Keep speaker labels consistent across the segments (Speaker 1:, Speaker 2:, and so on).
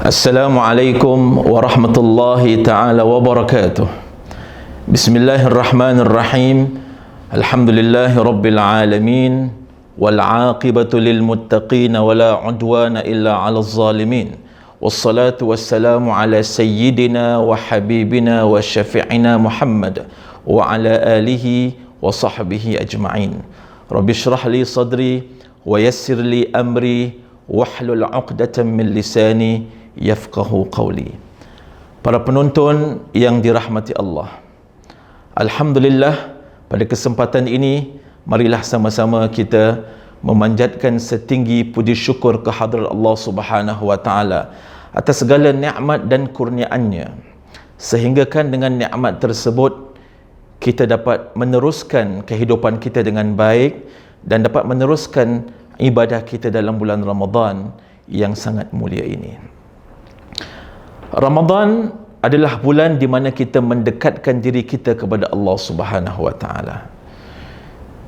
Speaker 1: Assalamualaikum warahmatullahi ta'ala wabarakatuh. Bismillahirrahmanirrahim. Alhamdulillahi rabbil alamin. Wal aqibatu lil muttaqin wa la udwana illa 'alal zalimin. Wassalatu wassalamu ala sayyidina wa habibina wa syafi'ina Muhammad wa ala alihi wa sahbihi ajma'in. Rabbi shrah li sadri wa yassir li amri wahlul 'uqdatam min lisani yafqahu qawli. Para penonton yang dirahmati Allah, alhamdulillah, pada kesempatan ini marilah sama-sama kita memanjatkan setinggi puji syukur kehadrat Allah Subhanahu wa taala atas segala nikmat dan kurniaannya, sehinggakan dengan nikmat tersebut kita dapat meneruskan kehidupan kita dengan baik dan dapat meneruskan ibadah kita dalam bulan Ramadan yang sangat mulia ini. Ramadan adalah bulan di mana kita mendekatkan diri kita kepada Allah Subhanahu wa taala.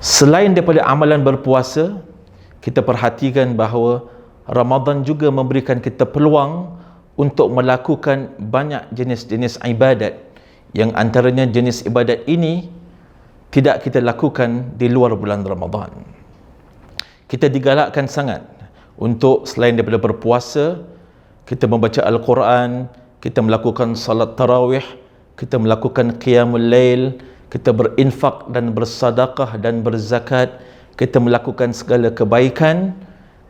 Speaker 1: Selain daripada amalan berpuasa, kita perhatikan bahawa Ramadan juga memberikan kita peluang untuk melakukan banyak jenis-jenis ibadat, yang antaranya jenis ibadat ini tidak kita lakukan di luar bulan Ramadan. Kita digalakkan sangat untuk selain daripada berpuasa, kita membaca Al-Quran, kita melakukan salat tarawih, kita melakukan qiyamul lail, kita berinfak dan bersedekah dan berzakat, kita melakukan segala kebaikan.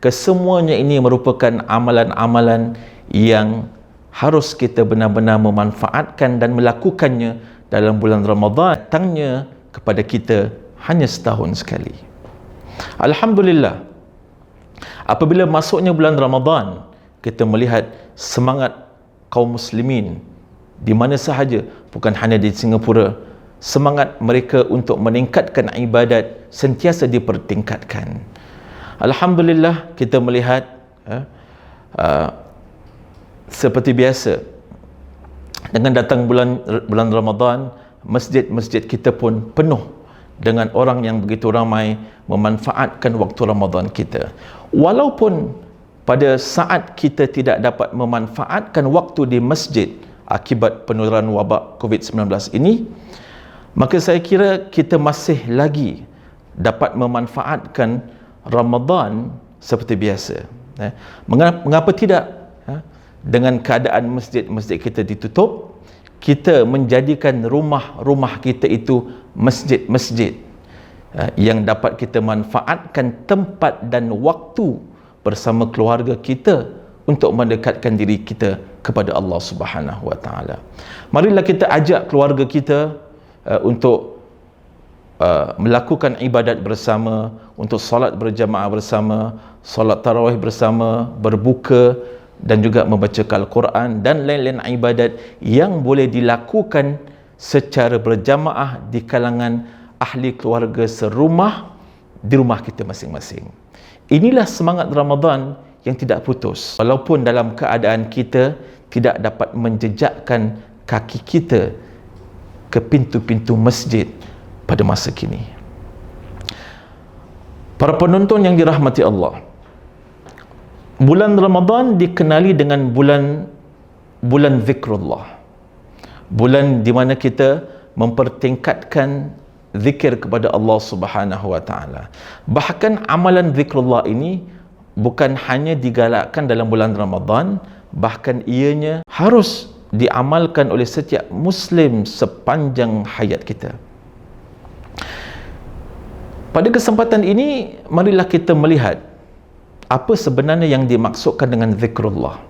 Speaker 1: Kesemuanya ini merupakan amalan-amalan yang harus kita benar-benar memanfaatkan dan melakukannya dalam bulan Ramadan. Datangnya kepada kita hanya setahun sekali. Alhamdulillah, apabila masuknya bulan Ramadan, kita melihat semangat kaum muslimin di mana sahaja, bukan hanya di Singapura, semangat mereka untuk meningkatkan ibadat sentiasa dipertingkatkan. Alhamdulillah, kita melihat seperti biasa, dengan datang bulan Ramadan, masjid-masjid kita pun penuh dengan orang yang begitu ramai memanfaatkan waktu Ramadan kita. Walaupun pada saat kita tidak dapat memanfaatkan waktu di masjid akibat penularan wabak COVID-19 ini, maka saya kira kita masih lagi dapat memanfaatkan Ramadan seperti biasa. Mengapa tidak? Dengan keadaan masjid-masjid kita ditutup, kita menjadikan rumah-rumah kita itu masjid-masjid yang dapat kita manfaatkan tempat dan waktu bersama keluarga kita untuk mendekatkan diri kita kepada Allah Subhanahu wa taala. Marilah kita ajak keluarga kita untuk melakukan ibadat bersama, untuk solat berjamaah bersama, solat tarawih bersama, berbuka dan juga membaca Al-Quran dan lain-lain ibadat yang boleh dilakukan secara berjamaah di kalangan ahli keluarga serumah di rumah kita masing-masing. Inilah semangat Ramadan yang tidak putus, walaupun dalam keadaan kita tidak dapat menjejakkan kaki kita ke pintu-pintu masjid pada masa kini. Para penonton yang dirahmati Allah, bulan Ramadan dikenali dengan bulan zikrullah, bulan di mana kita mempertingkatkan zikir kepada Allah Subhanahu wa taala. Bahkan amalan zikrullah ini bukan hanya digalakkan dalam bulan Ramadan, bahkan ianya harus diamalkan oleh setiap muslim sepanjang hayat kita. Pada kesempatan ini, marilah kita melihat apa sebenarnya yang dimaksudkan dengan zikrullah.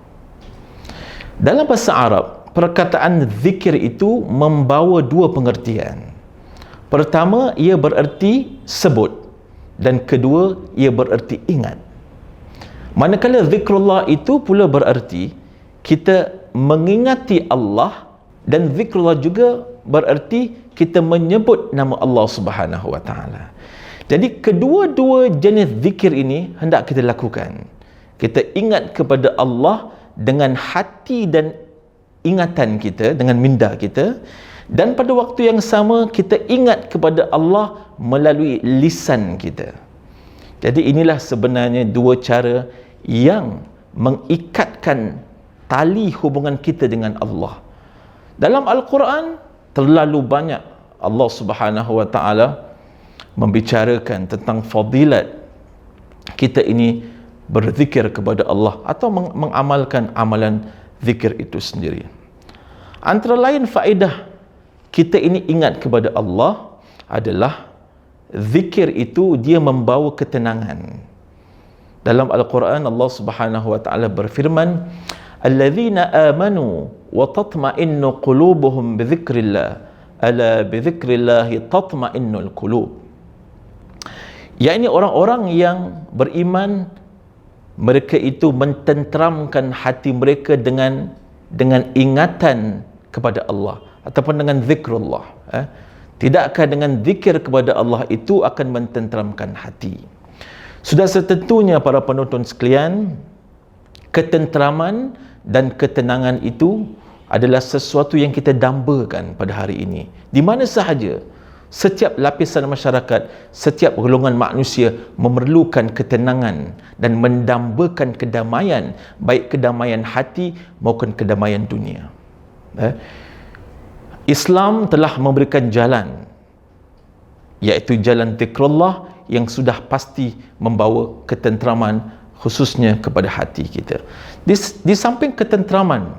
Speaker 1: Dalam bahasa Arab, perkataan zikir itu membawa dua pengertian. Pertama, ia bererti sebut, dan kedua, ia bererti ingat. Manakala zikrullah itu pula bererti kita mengingati Allah, dan zikrullah juga bererti kita menyebut nama Allah Subhanahu wa taala. Jadi kedua-dua jenis zikir ini hendak kita lakukan. Kita ingat kepada Allah dengan hati dan ingatan kita, dengan minda kita, dan pada waktu yang sama kita ingat kepada Allah melalui lisan kita. Jadi inilah sebenarnya dua cara yang mengikatkan tali hubungan kita dengan Allah. Dalam Al-Quran terlalu banyak Allah Subhanahu wa taala membicarakan tentang fadilat kita ini berzikir kepada Allah atau mengamalkan amalan zikir itu sendiri. Antara lain faedah kita ini ingat kepada Allah adalah zikir itu dia membawa ketenangan. Dalam Al-Quran Allah Subhanahu wa taala berfirman, "Alladzina amanu wa tatma'innu qulubuhum bi dzikrillah, ala bi dzikrillah tatma'innul qulub." Yakni orang-orang yang beriman, mereka itu mententeramkan hati mereka dengan ingatan kepada Allah ataupun dengan zikrullah. Tidakkah dengan zikir kepada Allah itu akan mententeramkan hati? Sudah setentunya para penonton sekalian, ketenteraman dan ketenangan itu adalah sesuatu yang kita dambakan pada hari ini. Di mana sahaja, setiap lapisan masyarakat, setiap golongan manusia memerlukan ketenangan dan mendambakan kedamaian, baik kedamaian hati maupun kedamaian dunia. Islam telah memberikan jalan, iaitu jalan zikrullah yang sudah pasti membawa ketenteraman khususnya kepada hati kita. Di samping ketenteraman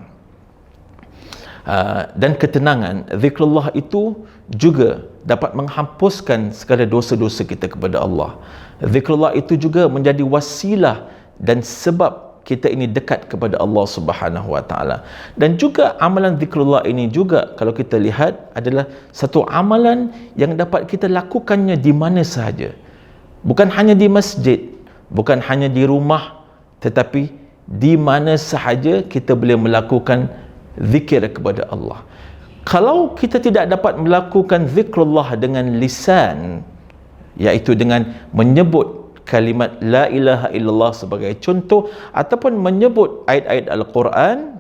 Speaker 1: dan ketenangan, zikrullah itu juga dapat menghapuskan segala dosa-dosa kita kepada Allah. Zikrullah itu juga menjadi wasilah dan sebab kita ini dekat kepada Allah Subhanahu wa taala. Dan juga amalan zikrullah ini juga kalau kita lihat adalah satu amalan yang dapat kita lakukannya di mana sahaja. Bukan hanya di masjid, bukan hanya di rumah, tetapi di mana sahaja kita boleh melakukan zikir kepada Allah. Kalau kita tidak dapat melakukan zikrullah dengan lisan, iaitu dengan menyebut kalimat la ilaha illallah sebagai contoh ataupun menyebut ayat-ayat Al-Quran,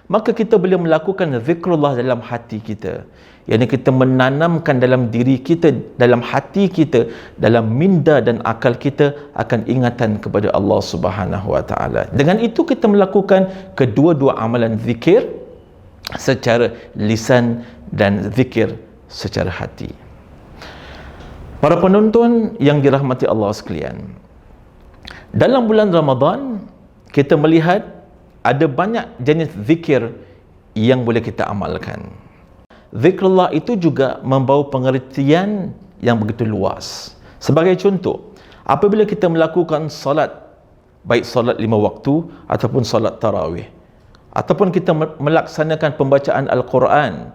Speaker 1: maka kita boleh melakukan zikrullah dalam hati kita. Yang kita menanamkan dalam diri kita, dalam hati kita, dalam minda dan akal kita akan ingatan kepada Allah Subhanahu wa taala. Dengan itu kita melakukan kedua-dua amalan zikir secara lisan dan zikir secara hati. Para penonton yang dirahmati Allah sekalian, dalam bulan Ramadan kita melihat ada banyak jenis zikir yang boleh kita amalkan. Zikrullah itu juga membawa pengertian yang begitu luas. Sebagai contoh, apabila kita melakukan solat, baik solat 5 waktu ataupun solat tarawih, ataupun kita melaksanakan pembacaan Al-Quran,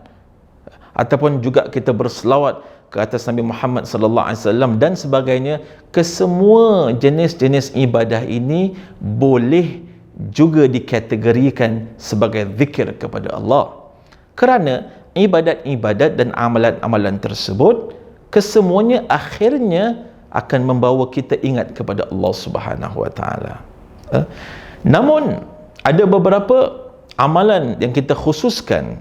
Speaker 1: ataupun juga kita berselawat ke atas Nabi Muhammad sallallahu alaihi wasallam dan sebagainya, kesemua jenis-jenis ibadah ini boleh juga dikategorikan sebagai zikir kepada Allah. Kerana ibadat-ibadat dan amalan-amalan tersebut kesemuanya akhirnya akan membawa kita ingat kepada Allah Subhanahu wa taala. Namun ada beberapa amalan yang kita khususkan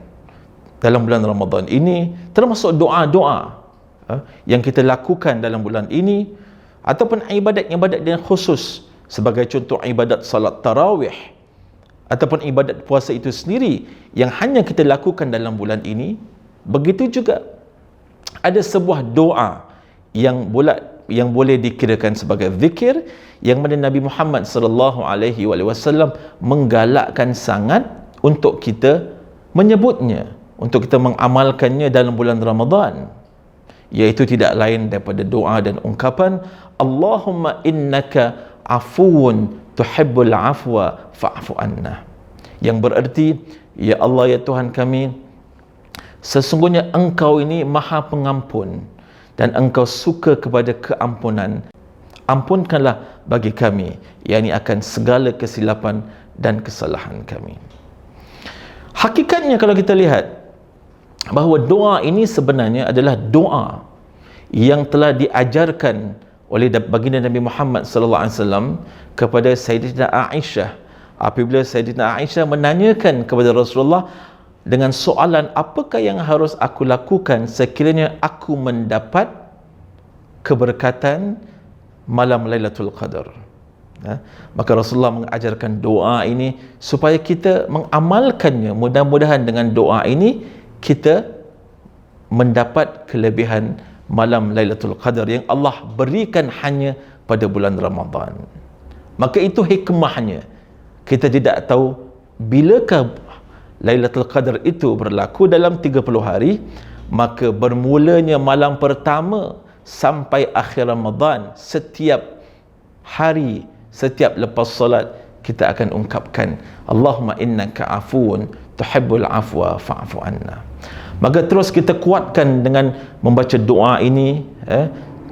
Speaker 1: dalam bulan Ramadan ini, termasuk doa-doa yang kita lakukan dalam bulan ini, ataupun ibadat-ibadat yang khusus, sebagai contoh ibadat salat tarawih ataupun ibadat puasa itu sendiri yang hanya kita lakukan dalam bulan ini. Begitu juga ada sebuah doa yang boleh dikirakan sebagai zikir, yang mana Nabi Muhammad sallallahu alaihi wasallam menggalakkan sangat untuk kita menyebutnya, untuk kita mengamalkannya dalam bulan Ramadan, iaitu tidak lain daripada doa dan ungkapan Allahumma innaka afuwun tuhibbul afwa fa'fu anna, yang bererti, ya Allah, ya Tuhan kami, sesungguhnya Engkau ini Maha Pengampun dan Engkau suka kepada keampunan, ampunkanlah bagi kami, yakni akan segala kesilapan dan kesalahan kami. Hakikatnya kalau kita lihat bahawa doa ini sebenarnya adalah doa yang telah diajarkan oleh baginda Nabi Muhammad sallallahu alaihi wasallam kepada Sayyidatina Aisyah. Apabila Sayyidatina Aisyah menanyakan kepada Rasulullah dengan soalan, apakah yang harus aku lakukan sekiranya aku mendapat keberkatan malam Lailatul Qadar? Maka Rasulullah mengajarkan doa ini supaya kita mengamalkannya. Mudah-mudahan dengan doa ini kita mendapat kelebihan malam Lailatul Qadar yang Allah berikan hanya pada bulan Ramadan. Maka itu hikmahnya. Kita tidak tahu bilakah Lailatul Qadar itu berlaku dalam 30 hari, maka bermulanya malam pertama sampai akhir Ramadan, setiap hari, setiap lepas solat kita akan ungkapkan Allahumma innaka afuun tuhibbul afwa fa'fu anna. Maka terus kita kuatkan dengan membaca doa ini,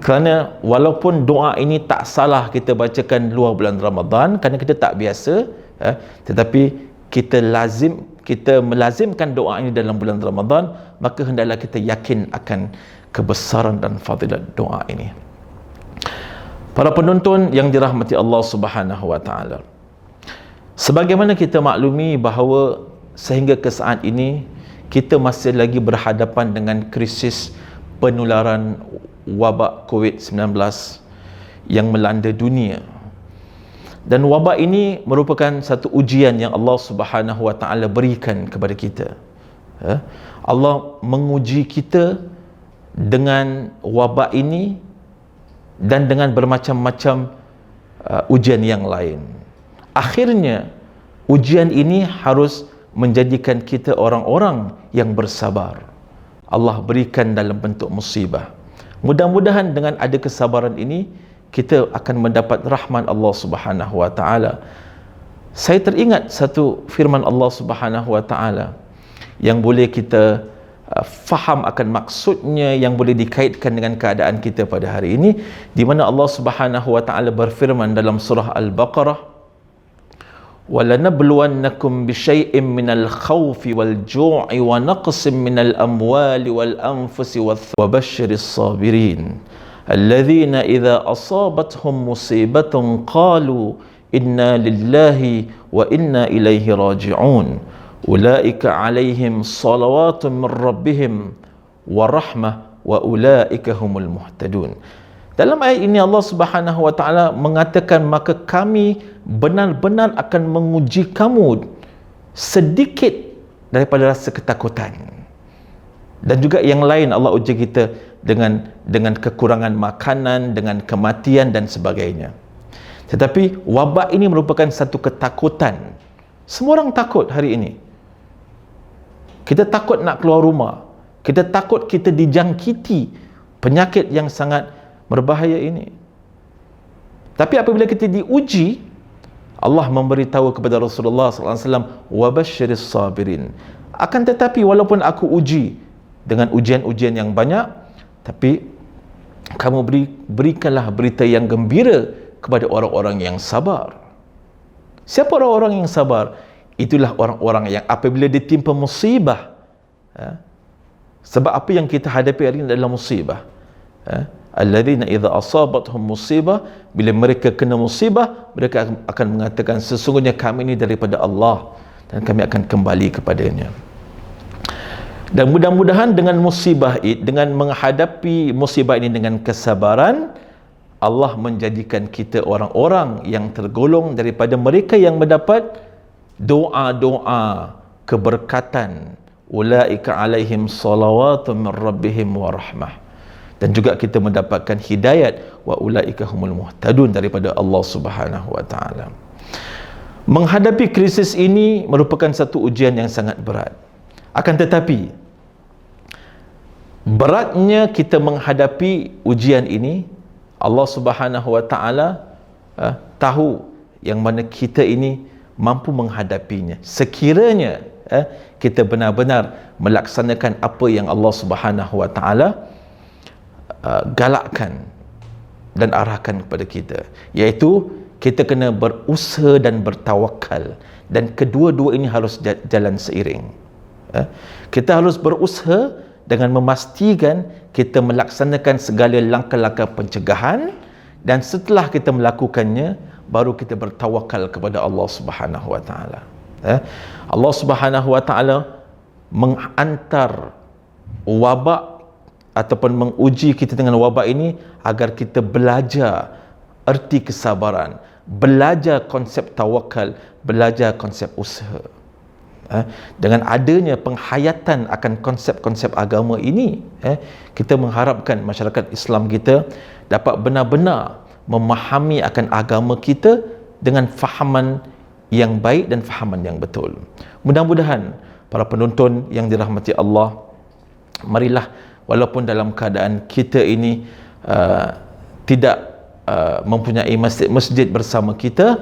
Speaker 1: kerana walaupun doa ini tak salah kita bacakan luar bulan Ramadan kerana kita tak biasa, tetapi kita melazimkan doa ini dalam bulan Ramadan, maka hendaklah kita yakin akan kebesaran dan fadilat doa ini. Para penonton yang dirahmati Allah Subhanahu wa taala, sebagaimana kita maklumi bahawa sehingga ke saat ini kita masih lagi berhadapan dengan krisis penularan wabak COVID-19 yang melanda dunia. Dan wabak ini merupakan satu ujian yang Allah Subhanahu wa taala berikan kepada kita. Allah menguji kita dengan wabak ini dan dengan bermacam-macam ujian yang lain. Akhirnya ujian ini harus menjadikan kita orang-orang yang bersabar. Allah berikan dalam bentuk musibah. Mudah-mudahan dengan ada kesabaran ini kita akan mendapat rahmat Allah Subhanahu wa taala. Saya teringat satu firman Allah Subhanahu wa taala yang boleh kita faham akan maksudnya, yang boleh dikaitkan dengan keadaan kita pada hari ini, di mana Allah Subhanahu wa taala berfirman dalam surah Al-Baqarah, وَلَنَبْلُوَنَّكُمْ بِشَيْءٍ مِّنَ الْخَوْفِ وَالْجُوعِ وَنَقْصٍ مِّنَ الْأَمْوَالِ وَالْأَنفُسِ وَبَشِّرِ الصَّابِرِينَ الَّذِينَ إِذَا أَصَابَتْهُمْ مُصِيبَةٌ قَالُوا إِنَّا لِلَّهِ وَإِنَّا إِلَيْهِ رَاجِعُونَ أُولَئِكَ عَلَيْهِمْ صَلَوَاتٌ مِّن رَّبِّهِمْ وَرَحْمَةٌ وَأُولَئِكَ هُمُ الْمُهْتَدُونَ. Dalam ayat ini Allah Subhanahu wa taala mengatakan, maka kami benar-benar akan menguji kamu sedikit daripada rasa ketakutan. Dan juga yang lain Allah uji kita dengan kekurangan makanan, dengan kematian dan sebagainya. Tetapi wabak ini merupakan satu ketakutan. Semua orang takut hari ini. Kita takut nak keluar rumah. Kita takut kita dijangkiti penyakit yang sangat berbahaya ini. Tapi apabila kita diuji, Allah memberitahu kepada Rasulullah SAW, وَبَشِّرِ الصَّابِرِينَ. Akan tetapi walaupun aku uji dengan ujian-ujian yang banyak, tapi kamu berikanlah berita yang gembira kepada orang-orang yang sabar. Siapa orang-orang yang sabar? Itulah orang-orang yang apabila ditimpa musibah, sebab apa yang kita hadapi hari ini adalah musibah. Alladzina idza asabathum musibah, bila mereka kena musibah, mereka akan mengatakan sesungguhnya kami ini daripada Allah dan kami akan kembali kepadanya. Dan mudah-mudahan dengan musibah ini, dengan menghadapi musibah ini dengan kesabaran, Allah menjadikan kita orang-orang yang tergolong daripada mereka yang mendapat doa-doa keberkatan. Ulaika alaihim salawatun min rabbihim wa rahmah. Dan juga kita mendapatkan hidayat, wa ulaika humul muhtadun, daripada Allah Subhanahu wa taala. Menghadapi krisis ini merupakan satu ujian yang sangat berat. Akan tetapi beratnya kita menghadapi ujian ini, Allah Subhanahu wa taala tahu yang mana kita ini mampu menghadapinya. Sekiranya kita benar-benar melaksanakan apa yang Allah Subhanahu wa taala galakkan dan arahkan kepada kita, iaitu kita kena berusaha dan bertawakal, dan kedua-dua ini harus jalan seiring. Kita harus berusaha dengan memastikan kita melaksanakan segala langkah-langkah pencegahan, dan setelah kita melakukannya baru kita bertawakal kepada Allah Subhanahu wa taala. Allah Subhanahu wa taala menghantar wabak ataupun menguji kita dengan wabak ini agar kita belajar erti kesabaran, belajar konsep tawakal, belajar konsep usaha. Dengan adanya penghayatan akan konsep-konsep agama ini, kita mengharapkan masyarakat Islam kita dapat benar-benar memahami akan agama kita dengan fahaman yang baik dan fahaman yang betul. Mudah-mudahan para penonton yang dirahmati Allah, marilah walaupun dalam keadaan kita ini tidak mempunyai masjid bersama kita,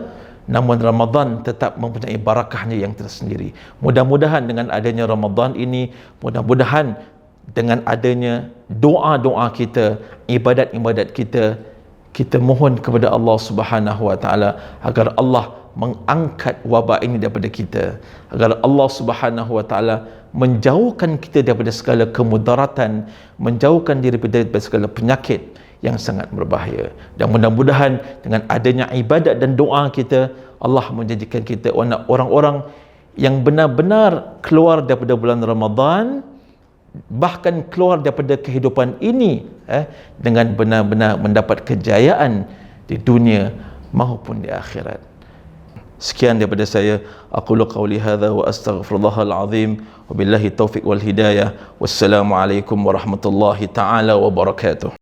Speaker 1: namun Ramadan tetap mempunyai barakahnya yang tersendiri. Mudah-mudahan dengan adanya Ramadan ini, mudah-mudahan dengan adanya doa-doa kita, ibadat-ibadat kita, kita mohon kepada Allah Subhanahu wa taala agar Allah mengangkat wabak ini daripada kita, agar Allah Subhanahu wa taala menjauhkan kita daripada segala kemudaratan, menjauhkan diri daripada segala penyakit yang sangat berbahaya. Dan mudah-mudahan dengan adanya ibadat dan doa kita, Allah menjadikan kita orang-orang yang benar-benar keluar daripada bulan Ramadan, bahkan keluar daripada kehidupan ini dengan benar-benar mendapat kejayaan di dunia maupun di akhirat. Sekian daripada saya. Aqulu qawli hadza wa astaghfirullahal azim wa billahi taufiq wal hidayah. Wassalamualaikum warahmatullahi taala wabarakatuh.